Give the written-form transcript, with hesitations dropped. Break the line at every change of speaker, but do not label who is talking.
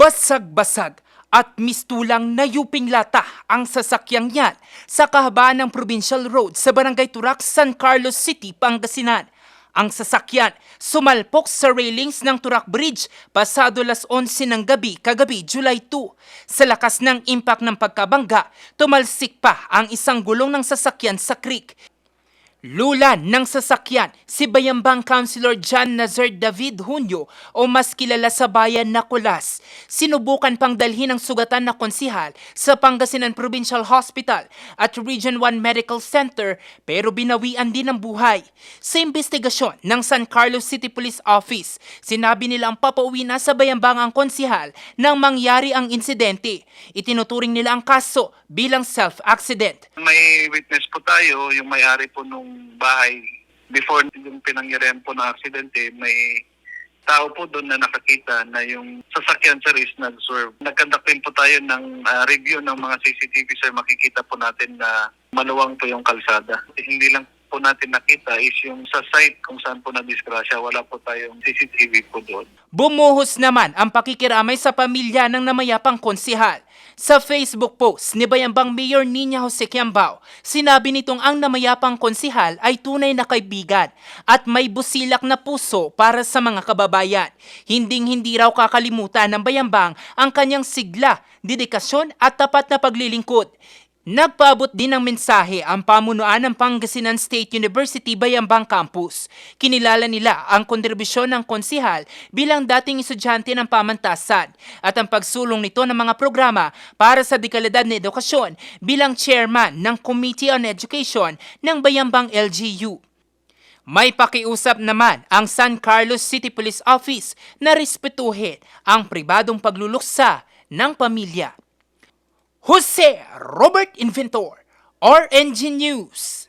Basag-basag at mistulang nayuping lata ang sasakyang yan sa kahabaan ng Provincial Road sa Barangay Turak, San Carlos City, Pangasinan. Ang sasakyan sumalpok sa railings ng Turak Bridge pasado las 11 ng gabi kagabi July 2. Sa lakas ng impact ng pagkabangga, tumalsik pa ang isang gulong ng sasakyan sa creek. Lulan ng sasakyan si Bayambang Councilor John Nazar David Junio o mas kilala sa bayan na Kulas. Sinubukan pang dalhin ang sugatan na konsihal sa Pangasinan Provincial Hospital at Region 1 Medical Center pero binawian din ang buhay. Sa investigasyon ng San Carlos City Police Office, sinabi nilang papauwi na sa Bayambang ang konsihal nang mangyari ang insidente. Itinuturing nila ang kaso bilang self-accident.
May witness po tayo, yung may-ari po nung bahay. Before yung pinangyarihan po ng aksidente, may tao po doon na nakakita na yung sasakyan sir is nag-swerve. Nag-conduct din po tayo ng review ng mga CCTV sir. Makikita po natin na maluwang po yung kalsada. Hindi lang po natin nakita is yung sa site kung saan po na-disgrasya. Wala po tayong CCTV po doon.
Bumuhos naman ang pakikiramay sa pamilya ng namayapang konsihal. Sa Facebook post ni Bayambang Mayor Nina Jose Quiambao, sinabi nitong ang namayapang konsihal ay tunay na kaibigan at may busilak na puso para sa mga kababayan. Hinding-hindi raw kakalimutan ng Bayambang ang kanyang sigla, dedikasyon at tapat na paglilingkod. Nagpaabot din ng mensahe ang pamunuan ng Pangasinan State University Bayambang Campus. Kinilala nila ang kontribusyon ng konsihal bilang dating estudyante ng pamantasan at ang pagsulong nito ng mga programa para sa dekalidad na edukasyon bilang chairman ng Committee on Education ng Bayambang LGU. May pakiusap naman ang San Carlos City Police Office na respetuhin ang pribadong pagluluksa ng pamilya. Jose Robert Inventor, RNG News.